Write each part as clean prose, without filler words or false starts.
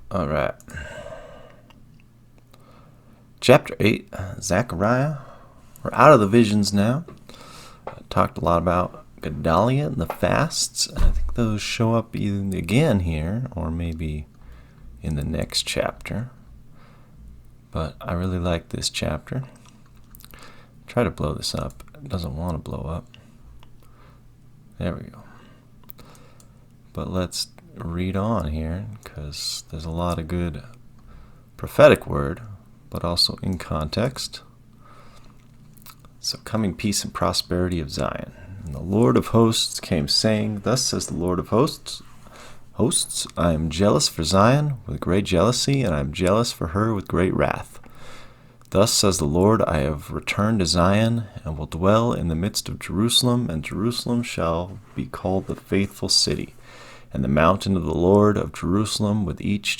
All right. Chapter 8, Zechariah. We're out of the visions now. I talked a lot about Gedalia and the fasts. I think those show up either again here or maybe in the next chapter. But I really like this chapter. Try to blow this up. It doesn't want to blow up. There we go. But let's read on here because there's a lot of good prophetic word, but also in context. So, coming peace and prosperity of Zion. And the Lord of hosts came saying, Thus says the Lord of hosts, I am jealous for Zion with great jealousy, and I am jealous for her with great wrath. Thus says the Lord, I have returned to Zion, and will dwell in the midst of Jerusalem, and Jerusalem shall be called the faithful city, and the mountain of the Lord of Jerusalem with each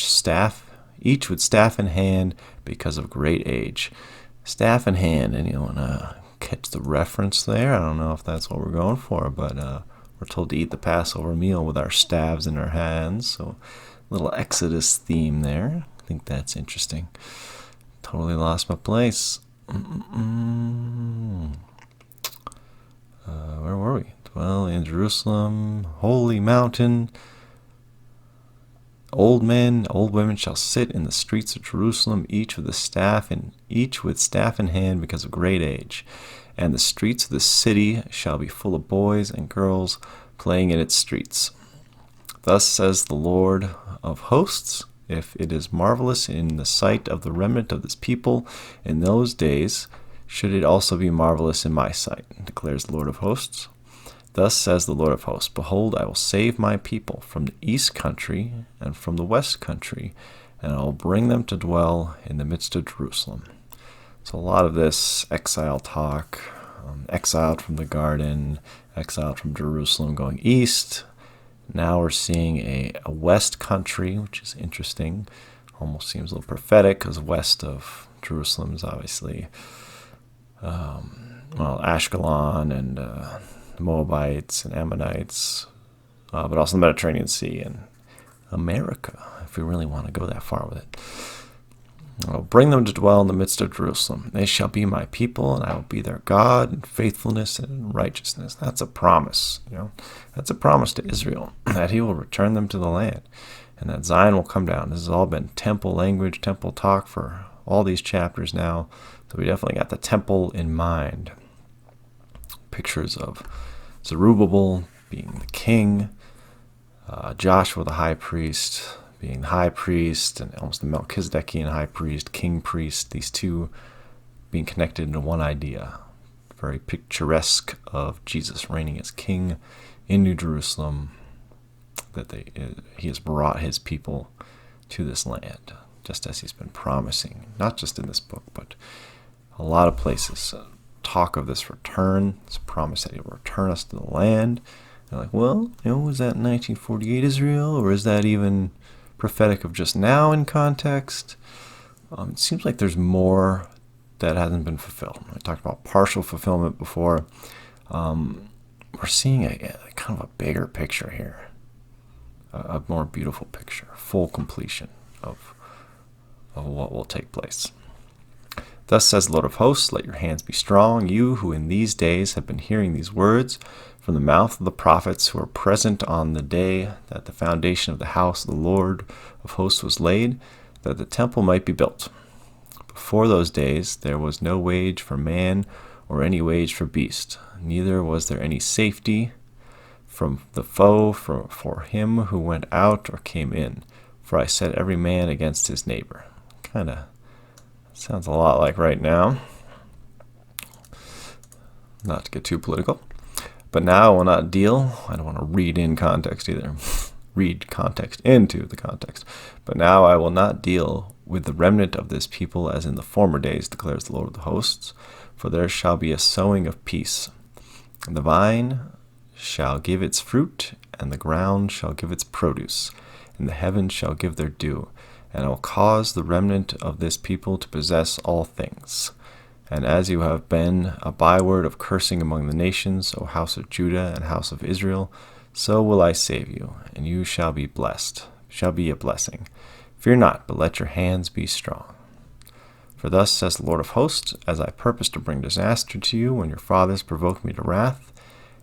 with staff in hand, because of great age. Staff in hand, anyone catch the reference there? I don't know if that's what we're going for, but we're told to eat the Passover meal with our staves in our hands, so a little Exodus theme there. I think that's interesting. Totally lost my place. Where were we? Dwell in Jerusalem, holy mountain. Old men, old women shall sit in the streets of Jerusalem, each with staff in hand, because of great age. And the streets of the city shall be full of boys and girls playing in its streets. Thus says the Lord of hosts, if it is marvelous in the sight of the remnant of this people in those days, should it also be marvelous in my sight, declares the Lord of hosts. Thus says the Lord of hosts, Behold, I will save my people from the east country and from the west country, and I will bring them to dwell in the midst of Jerusalem. So a lot of this exile talk, exiled from the garden, exiled from Jerusalem going east. Now we're seeing a west country, which is interesting. Almost seems a little prophetic, because west of Jerusalem is obviously Ashkelon and the Moabites and Ammonites, but also the Mediterranean Sea and America, if we really want to go that far with it. I will bring them to dwell in the midst of Jerusalem. They shall be my people, and I will be their God in faithfulness and in righteousness. That's a promise, That's a promise to Israel, that he will return them to the land, and that Zion will come down. This has all been temple language, temple talk for all these chapters now, so we definitely got the temple in mind. Pictures of Zerubbabel being the king, Joshua the high priest being the high priest, and almost the Melchizedekian high priest, king priest, these two being connected into one idea. Very picturesque of Jesus reigning as king in New Jerusalem, that he has brought his people to this land, just as he's been promising, not just in this book, but a lot of places. Talk of this return, this promise that he will return us to the land. They're like, well, was that 1948 Israel, or is that even prophetic of just now in context? It seems like there's more that hasn't been fulfilled. I talked about partial fulfillment before. We're seeing a kind of a bigger picture here, a more beautiful picture, full completion of what will take place. Thus says the Lord of hosts, let your hands be strong, you who in these days have been hearing these words from the mouth of the prophets who were present on the day that the foundation of the house of the Lord of hosts was laid, that the temple might be built. Before those days there was no wage for man or any wage for beast, neither was there any safety from the foe for him who went out or came in, for I set every man against his neighbor. Kind of sounds a lot like right now. Not to get too political. But now I will not deal. I don't want to read in context either. Read context into the context. But now I will not deal with the remnant of this people as in the former days, declares the Lord of the hosts. For there shall be a sowing of peace. The vine shall give its fruit, and the ground shall give its produce, and the heavens shall give their dew. And I will cause the remnant of this people to possess all things. And as you have been a byword of cursing among the nations, O house of Judah and house of Israel, so will I save you, and you shall be blessed, shall be a blessing. Fear not, but let your hands be strong. For thus says the Lord of hosts, as I purposed to bring disaster to you when your fathers provoked me to wrath,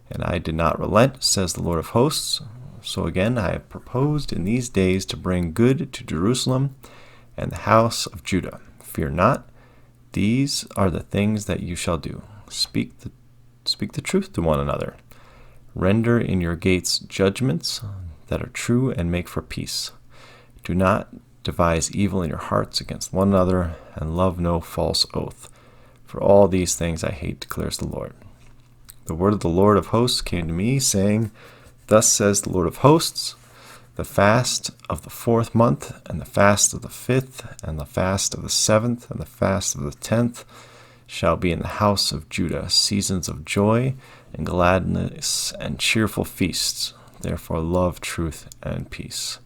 and I did not relent, says the Lord of hosts, so again I have proposed in these days to bring good to Jerusalem and the house of Judah. Fear not, these are the things that you shall do. Speak the truth to one another. Render in your gates judgments that are true and make for peace. Do not devise evil in your hearts against one another, and love no false oath. For all these things I hate, declares the Lord. The word of the Lord of hosts came to me, saying, Thus says the Lord of hosts, the fast of the 4th month, and the fast of the 5th, and the fast of the 7th, and the fast of the 10th shall be in the house of Judah, seasons of joy and gladness and cheerful feasts. Therefore love truth and peace.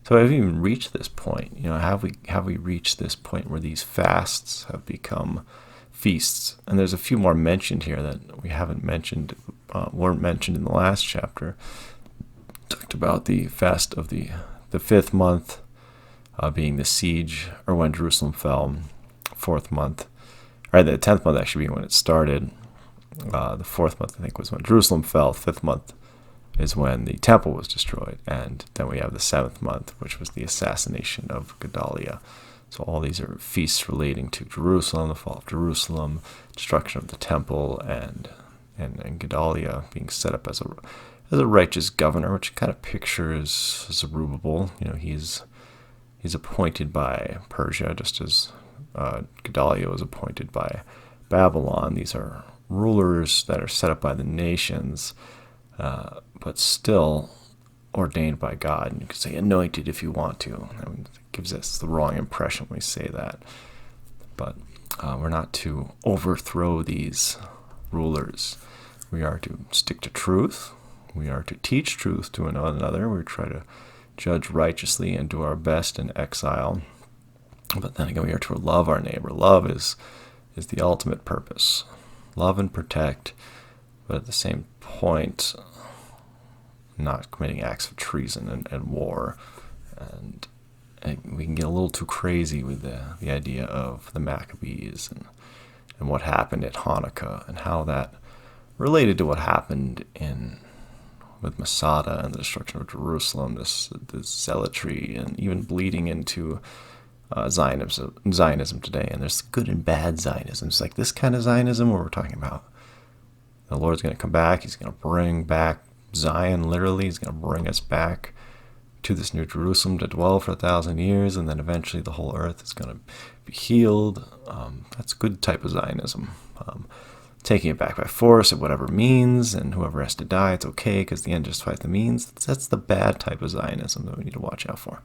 So have we even reached this point? Have we reached this point where these fasts have become feasts? And there's a few more mentioned here that we haven't mentioned, weren't mentioned in the last chapter. Talked about the fast of the 5th month being the siege, or when Jerusalem fell. 4th month, or the 10th month actually being when it started. The 4th month I think was when Jerusalem fell. 5th month is when the temple was destroyed, and then we have the 7th month, which was the assassination of Gedaliah. So all these are feasts relating to Jerusalem, the fall of Jerusalem, destruction of the temple, and Gedaliah being set up as a righteous governor, which kind of pictures Zerubbabel. He's appointed by Persia, just as Gedaliah was appointed by Babylon. These are rulers that are set up by the nations, but still ordained by God. And you could say anointed if you want to. It gives us the wrong impression when we say that. But we're not to overthrow these rulers. We are to stick to truth. We are to teach truth to one another. We try to judge righteously and do our best in exile. But then again, we are to love our neighbor. Love is the ultimate purpose. Love and protect, but at the same point, not committing acts of treason and war. And we can get a little too crazy with the idea of the Maccabees and what happened at Hanukkah and how that related to what happened with Masada and the destruction of Jerusalem, this zealotry, and even bleeding into Zionism today. And there's good and bad Zionism. It's like this kind of Zionism where we're talking about the Lord's going to come back. He's going to bring back Zion, literally. He's going to bring us back to this new Jerusalem to dwell for 1,000 years, and then eventually the whole earth is going to be healed. That's good type of Zionism. Taking it back by force at whatever means, and whoever has to die, it's okay because the end justifies the means. That's the bad type of Zionism that we need to watch out for.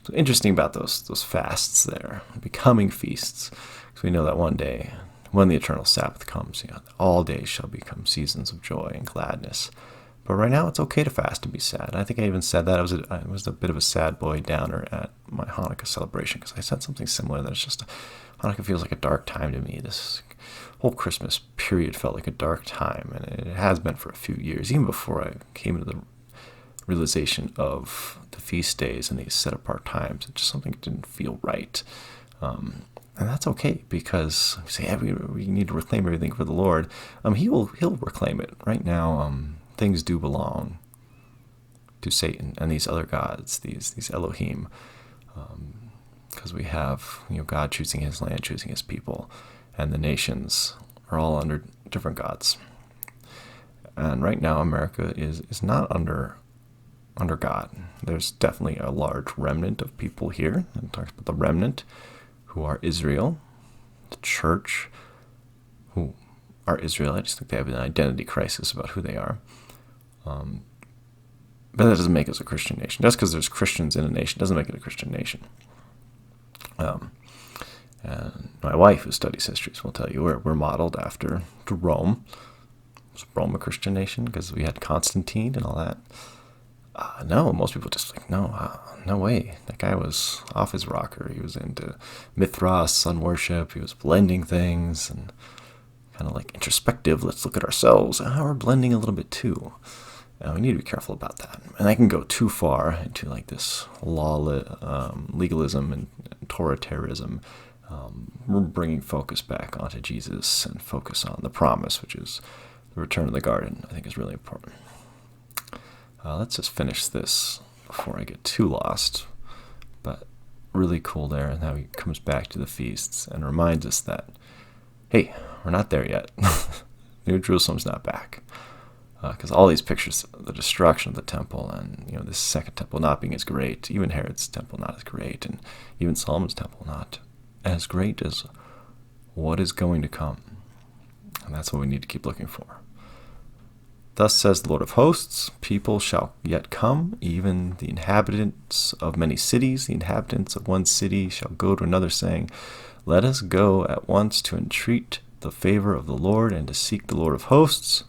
So interesting about those fasts there, becoming feasts, because we know that one day, when the eternal Sabbath comes, all days shall become seasons of joy and gladness. But right now, it's okay to fast and be sad. I think I even said that. I was a bit of a sad boy downer at my Hanukkah celebration, because I said something similar, that it's just, Hanukkah feels like a dark time to me. This whole Christmas period felt like a dark time, and it has been for a few years, even before I came into the realization of the feast days and these set-apart times. It's just something that didn't feel right. And that's okay, because we say, we need to reclaim everything for the Lord. He'll reclaim it. Right now, things do belong to Satan and these other gods, these Elohim, because we have God choosing his land, choosing his people, and the nations are all under different gods. And right now, America is not under God. There's definitely a large remnant of people here, and talks about the remnant who are Israel, the church who are Israel. I just think they have an identity crisis about who they are. But that doesn't make us a Christian nation. Just because there's Christians in a nation doesn't make it a Christian nation. And my wife, who studies histories, will tell you we're modeled after Rome. Was Rome a Christian nation because we had Constantine and all that? No, most people just think, no way. That guy was off his rocker. He was into Mithras, sun worship. He was blending things and kind of like introspective. Let's look at ourselves. We're blending a little bit too. We need to be careful about that. And that can go too far into like this legalism and authoritarianism. We're bringing focus back onto Jesus and focus on the promise, which is the return of the garden, I think is really important. Let's just finish this before I get too lost. But really cool there, and how he comes back to the feasts and reminds us that, hey, we're not there yet. New Jerusalem's not back. Because all these pictures, the destruction of the temple, and this second temple not being as great, even Herod's temple not as great, and even Solomon's temple not as great as what is going to come. And that's what we need to keep looking for. Thus says the Lord of hosts, people shall yet come, even the inhabitants of many cities, the inhabitants of one city shall go to another, saying, let us go at once to entreat the favor of the Lord and to seek the Lord of hosts.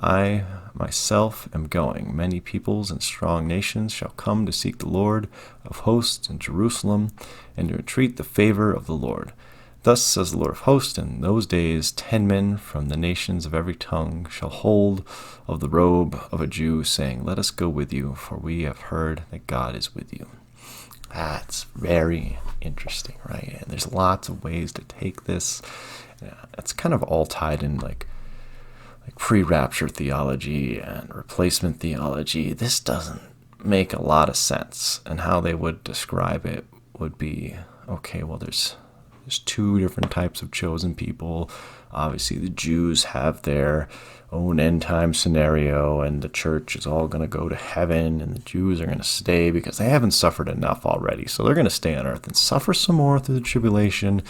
I myself am going. Many peoples and strong nations shall come to seek the Lord of hosts in Jerusalem and to entreat the favor of the Lord. Thus says the Lord of hosts, in those days 10 men from the nations of every tongue shall hold of the robe of a Jew, saying, let us go with you, for we have heard that God is with you. That's very interesting, right? And there's lots of ways to take this. It's kind of all tied in like pre-rapture theology and replacement theology. This doesn't make a lot of sense. And how they would describe it would be, okay, well, there's two different types of chosen people. Obviously, the Jews have their own end-time scenario, and the church is all going to go to heaven, and the Jews are going to stay because they haven't suffered enough already. So they're going to stay on earth and suffer some more through the tribulation,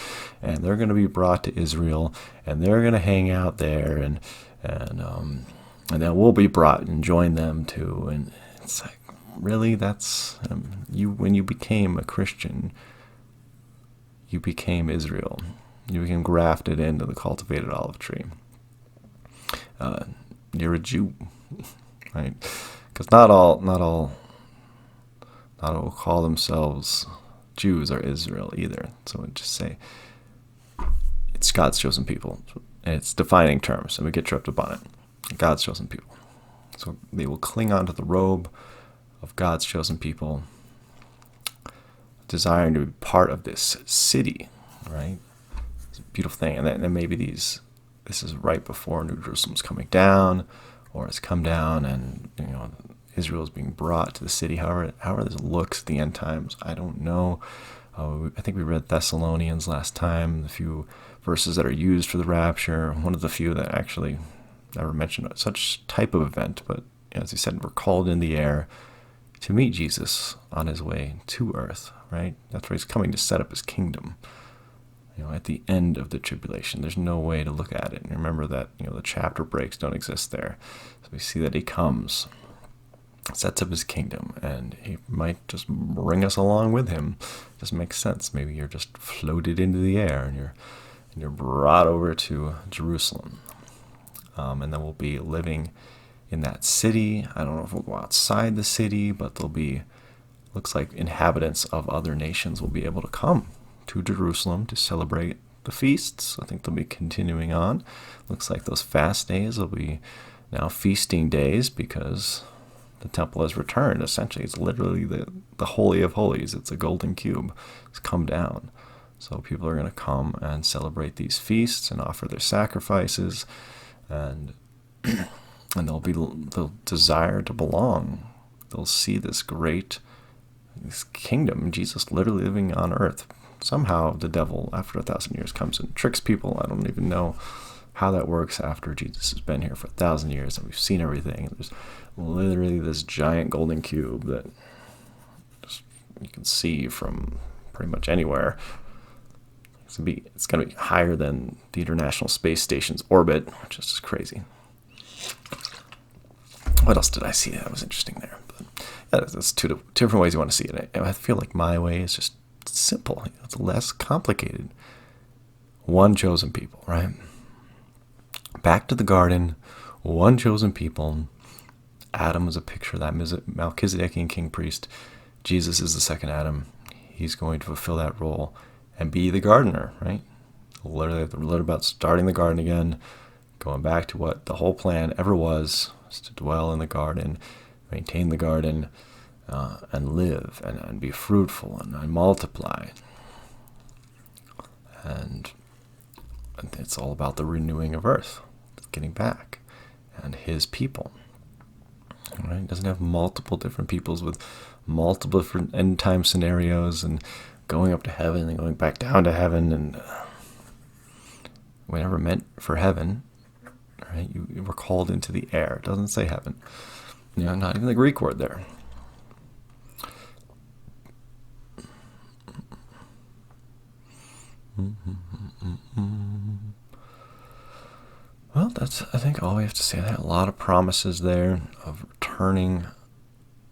and they're going to be brought to Israel, and they're going to hang out there, and then we'll be brought and join them too. And it's like, really, that's you. When you became a Christian, you became Israel. You became grafted into the cultivated olive tree. You're a Jew, right? Because not all who call themselves Jews are Israel either. So we just say it's God's chosen people. And it's defining terms, and we get tripped up on it. God's chosen people. So they will cling onto the robe of God's chosen people, desiring to be part of this city, right? It's a beautiful thing. And then maybe this is right before New Jerusalem's coming down, or it's come down, and Israel is being brought to the city. However this looks at the end times, I don't know. I think we read Thessalonians last time, the few verses that are used for the rapture. One of the few that actually never mentioned such type of event, but as he said, we're called in the air to meet Jesus on his way to earth, right? That's where he's coming to set up his kingdom. At the end of the tribulation, there's no way to look at it. And remember that, the chapter breaks don't exist there. So we see that he comes, sets up his kingdom, and he might just bring us along with him. It doesn't make sense. Maybe you're just floated into the air and you're brought over to Jerusalem. And then we'll be living in that city. I don't know if we'll go outside the city, but looks like inhabitants of other nations will be able to come to Jerusalem to celebrate the feasts. I think they'll be continuing on. Looks like those fast days will be now feasting days because the temple has returned. Essentially, it's literally the Holy of Holies. It's a golden cube. It's come down. So people are going to come and celebrate these feasts and offer their sacrifices, and they'll desire to belong. They'll see this kingdom, Jesus literally living on earth. Somehow the devil, after 1,000 years, comes and tricks people. I don't even know how that works after Jesus has been here for 1,000 years and we've seen everything. And there's literally this giant golden cube that you can see from pretty much anywhere. It's going to be higher than the International Space Station's orbit, which is just crazy. What else did I see that was interesting there? But yeah, that's two different ways you want to see it. I feel like my way is just simple. It's less complicated. One chosen people, right? Back to the garden, one chosen people. Adam is a picture of that Melchizedekian king priest. Jesus is the second Adam. He's going to fulfill that role and be the gardener, right? Literally about starting the garden again, going back to what the whole plan ever was, is to dwell in the garden, maintain the garden, and live and be fruitful and multiply. And it's all about the renewing of earth, getting back, and his people. Right? It doesn't have multiple different peoples with multiple different end time scenarios and going up to heaven and going back down to heaven, and whatever meant for heaven. Right? You were called into the air. It doesn't say heaven. Not even the Greek word there. Well, that's, I think, all we have to say. There are a lot of promises there of returning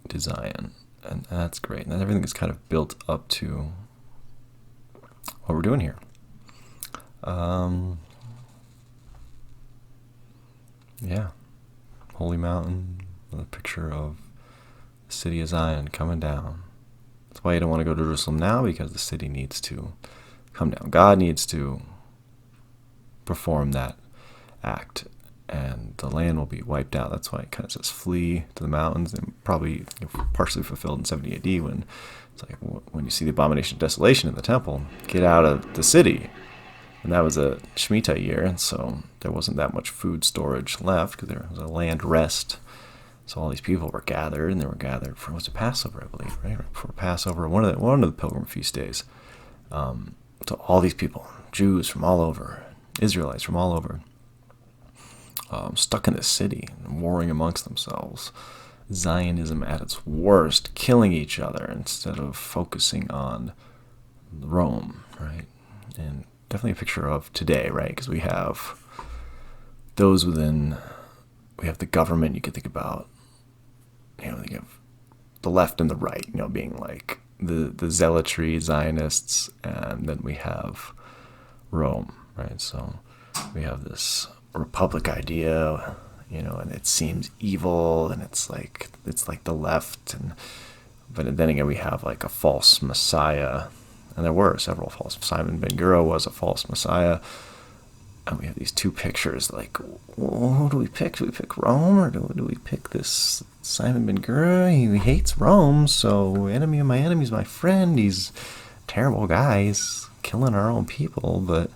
to Zion, and that's great. And everything is kind of built up to what we're doing here. Yeah, Holy Mountain, a picture of the city of Zion coming down. That's why you don't want to go to Jerusalem now, because the city needs to come down. God needs to perform that act, and the land will be wiped out. That's why it kind of says flee to the mountains, and probably partially fulfilled in 70 AD when it's like, when you see the abomination of desolation in the temple, get out of the city. And that was a Shemitah year, and so there wasn't that much food storage left because there was a land rest. So all these people were gathered, and they were gathered for, was it Passover, I believe, right before Passover, one of the pilgrim feast days. So all these people, Jews from all over, Israelites from all over, stuck in the city, warring amongst themselves. Zionism at its worst, killing each other instead of focusing on Rome, right? And definitely a picture of today, right? Because we have those within, we have the government. You could think about, you have the left and the right, being like the zealotry Zionists, and then we have Rome, right? So we have this republic idea, and it seems evil, and it's like the left, but then again we have like a false messiah. And there were several false. Simon ben Gura was a false messiah. And we have these two pictures. Like, who do we pick? Do we pick Rome, or do we pick this Simon ben Gura? He hates Rome, so enemy of my enemy is my friend. He's a terrible guy. He's killing our own people. But,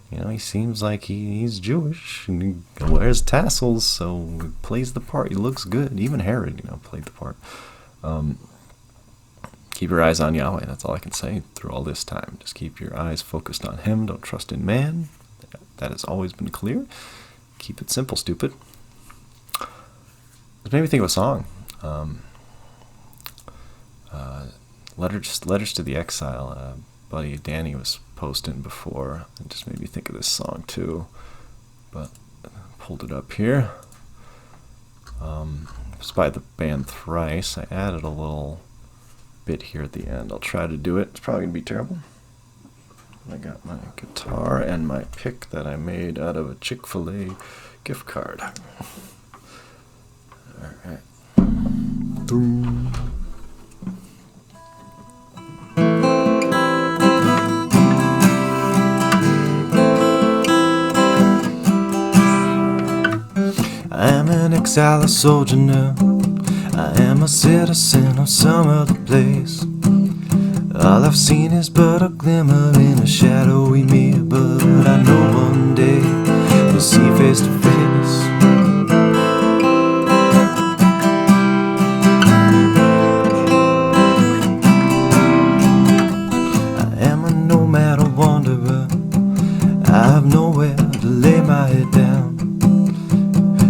he seems like he's Jewish. And he wears tassels, so he plays the part. He looks good. Even Herod, played the part. Keep your eyes on Yahweh. That's all I can say through all this time. Just keep your eyes focused on Him. Don't trust in man. That has always been clear. Keep it simple, stupid. It made me think of a song. Letters to the Exile. Buddy Danny was posting before. It just made me think of this song too. But I pulled it up here. It's by the band Thrice. I added a little bit here at the end. I'll try to do it. It's probably gonna be terrible. I got my guitar and my pick that I made out of a Chick-fil-A gift card. Alright. I am an exile, a soldier now. I am a citizen of some other place. All I've seen is but a glimmer in a shadowy mirror, but I know one day we'll see face to face. I am a nomad, a wanderer. I have nowhere to lay my head down.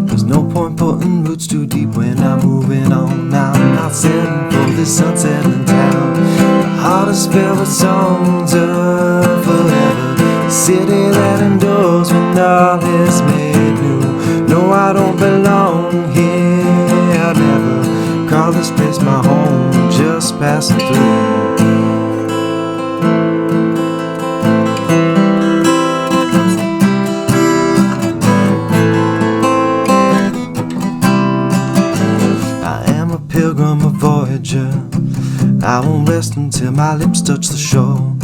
There's no point putting roots too deep when I'm moving on. Now I'm not settling for this unsettling town. The heart is filled with songs of forever. The city that endures when all is made new. No, I don't belong here. I never call this place my home. Just passing through. Pilgrim, a voyager. I won't rest until my lips touch the shore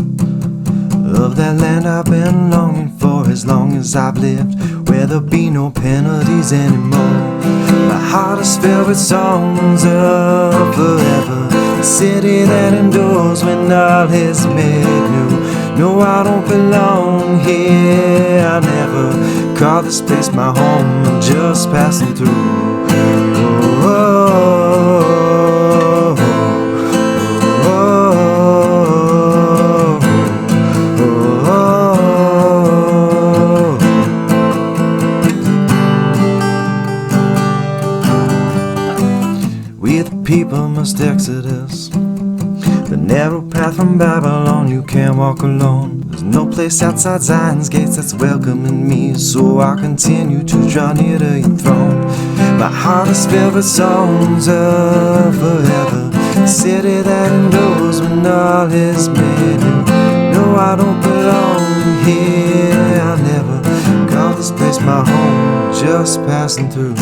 of that land I've been longing for as long as I've lived, where there'll be no penalties anymore. My heart is filled with songs of forever, the city that endures when all is made new. No, I don't belong here, I never call this place my home, I'm just passing through. Oh, oh, oh, oh. We the people must exodus, the narrow path from Babylon, you can't walk alone. There's no place outside Zion's gates that's welcoming me, so I'll continue to draw near to your throne. My heart is filled with songs of forever, the city that endures when all is made new. No, I don't belong here, I never call this place my home, just passing through.